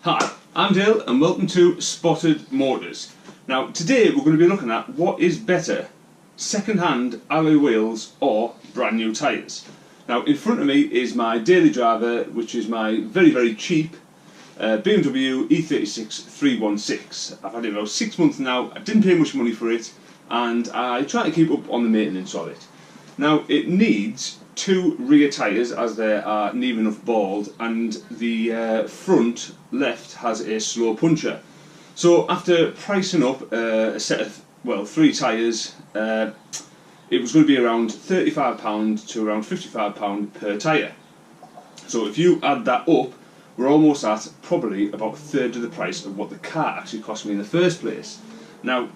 Hi, I'm Dale and welcome to Spotted Motors. Now today we're going to be looking at what is better, second-hand alloy wheels or brand new tyres. Now in front of me is my daily driver, which is my very cheap BMW E36 316. I've had it about 6 months now. I didn't pay much money for it and I try to keep up on the maintenance of it. Now it needs two rear tyres as they are near enough bald, and the front left has a slow puncher. So after pricing up a set of, well, three tyres, it was going to be around £35 to around £55 per tyre. So if you add that up, we're almost at probably about a third of the price of what the car actually cost me in the first place. Now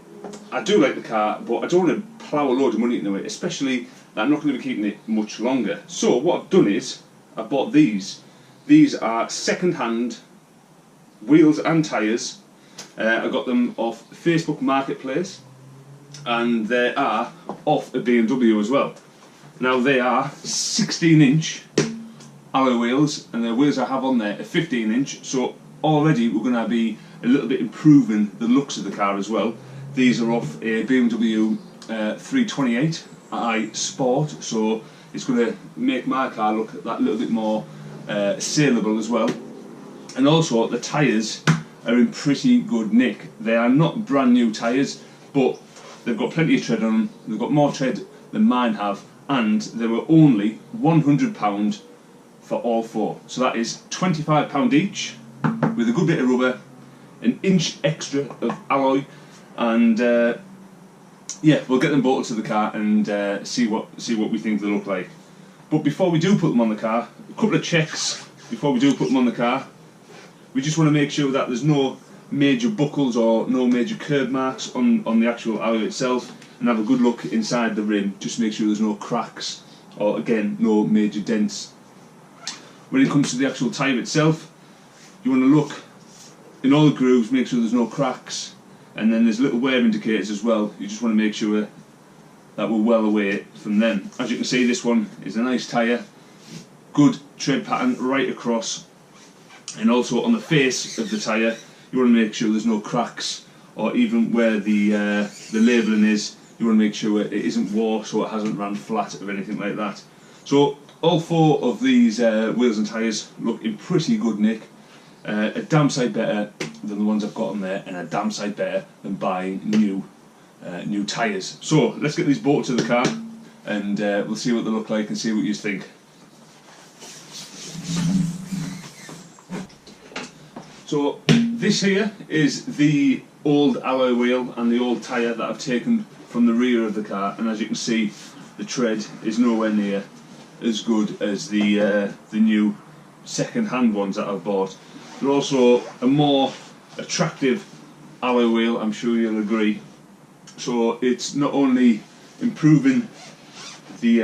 I do like the car, but I don't want to plough a load of money into it, especially that I'm not going to be keeping it much longer. So what I've done is I bought these. These are second-hand wheels and tyres. I got them off Facebook Marketplace, and they are off a BMW as well. Now they are 16-inch alloy wheels, and the wheels I have on there are 15-inch. So already we're going to be a little bit improving the looks of the car as well. These are off a BMW 328i Sport, so it's going to make my car look that little bit more saleable as well. And also the tyres are in pretty good nick. They are not brand new tyres, but they've got plenty of tread on them. They've got more tread than mine have, and they were only £100 for all four. So that is £25 each, with a good bit of rubber, an inch extra of alloy, and yeah, we'll get them bolted to the car and see what we think they look like. But before we do put them on the car, a couple of checks before we do put them on the car. We just want to make sure that there's no major buckles or no major curb marks on the actual alloy itself, and have a good look inside the rim, just to make sure there's no cracks or, again, no major dents. When it comes to the actual tyre itself, you want to look in all the grooves, make sure there's no cracks. And then there's little wear indicators as well. You just want to make sure that we're well away from them. As you can see, this one is a nice tyre, good tread pattern right across, and also on the face of the tyre you want to make sure there's no cracks, or even where the labelling is, you want to make sure it isn't wore, so it hasn't ran flat or anything like that. So all four of these wheels and tyres look in pretty good nick. A damn sight better than the ones I've got on there, and a damn sight better than buying new tyres. So let's get these bolted to the car, and we'll see what they look like and see what you think. So this here is the old alloy wheel and the old tyre that I've taken from the rear of the car, and as you can see, the tread is nowhere near as good as the new second-hand ones that I've bought. They're also a more attractive alloy wheel, I'm sure you'll agree. So it's not only improving the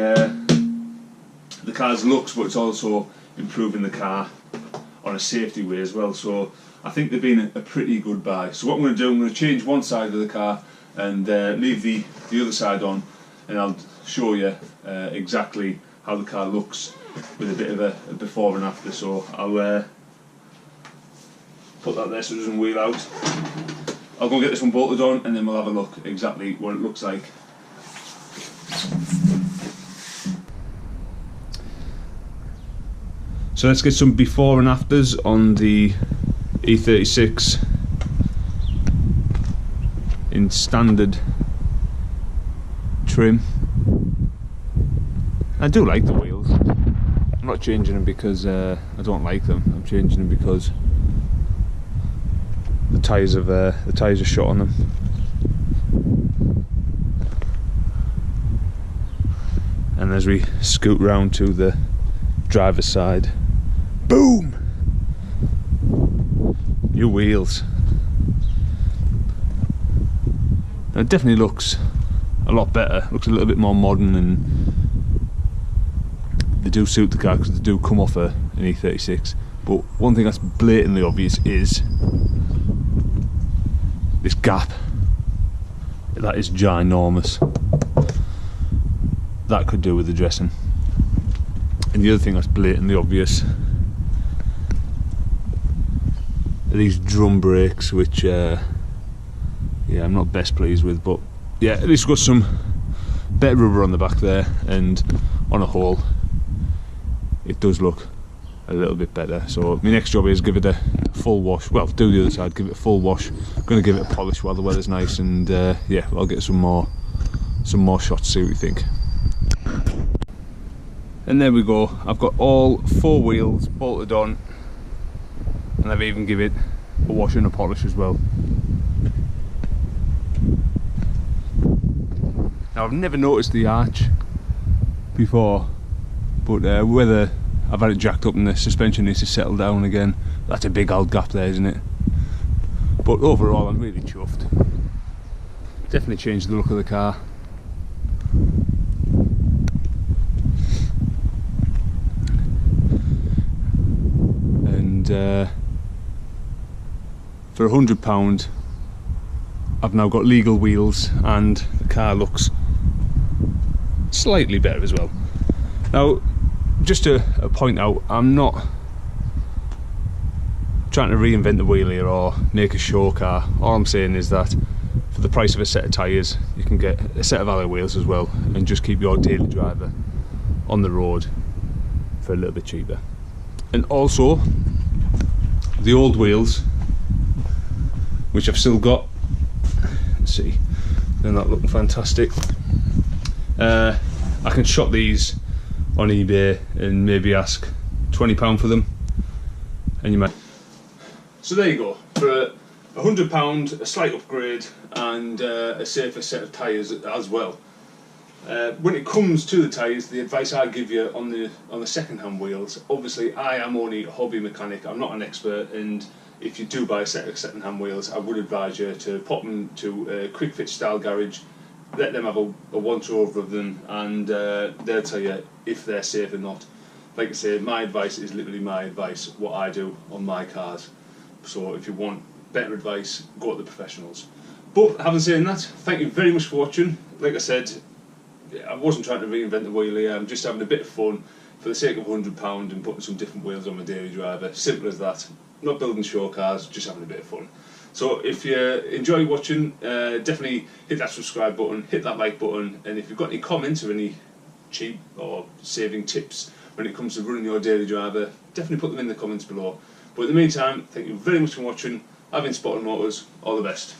car's looks, but it's also improving the car on a safety way as well. So I think they've been a pretty good buy. So what I'm going to do, I'm going to change one side of the car and leave the other side on, and I'll show you exactly how the car looks with a bit of a before and after. So I'll put that there so it doesn't wheel out. I'll go and get this one bolted on, and then we'll have a look exactly what it looks like. So let's get some before and afters on the E36 in standard trim. I do like the wheels. I'm not changing them because I don't like them. I'm changing them because the tyres are shot on them. And as we scoot round to the driver's side, boom! New wheels. Now it definitely looks a lot better. Looks a little bit more modern, and they do suit the car because they do come off an E36. But one thing that's blatantly obvious is this gap. That is ginormous. That could do with the dressing. And the other thing that's blatantly obvious these drum brakes, which yeah, I'm not best pleased with, but yeah, at least got some better rubber on the back there, and on a whole it does look a little bit better. So my next job is give it a full wash, well, do the other side, give it a full wash. I'm going to give it a polish while the weather's nice, and yeah, I'll get some more shots, see what you think. And there we go, I've got all 4 wheels bolted on, and I've even give it a wash and a polish as well. Now, I've never noticed the arch before, but whether I've had it jacked up and the suspension needs to settle down again, that's a big old gap there, isn't it? But overall, I'm really chuffed. Definitely changed the look of the car. And for £100, I've now got legal wheels, and the car looks slightly better as well. Now, just to point out, I'm not trying to reinvent the wheel here or make a show car. All I'm saying is that for the price of a set of tyres, you can get a set of alloy wheels as well, and just keep your daily driver on the road for a little bit cheaper. And also, the old wheels, which I've still got, let's see, they're not looking fantastic. I can shop these on eBay and maybe ask £20 for them, and you might. So there you go, for £100, a slight upgrade and a safer set of tyres as well. When it comes to the tyres, the advice I give you on the second-hand wheels, obviously I am only a hobby mechanic, I'm not an expert, and if you do buy a set of second-hand wheels, I would advise you to pop them to a quick fit style garage, let them have a once over of them, and they'll tell you if they're safe or not. Like I say, my advice is literally my advice, what I do on my cars. So if you want better advice, go to the professionals. But having said that, thank you very much for watching. Like I said, I wasn't trying to reinvent the wheel here, I'm just having a bit of fun for the sake of £100 and putting some different wheels on my daily driver. Simple as that. Not building show cars, just having a bit of fun. So if you enjoy watching, definitely hit that subscribe button, hit that like button, and if you've got any comments or any cheap or saving tips when it comes to running your daily driver, definitely put them in the comments below. But in the meantime, thank you very much for watching. I've been Spotted Motors, all the best.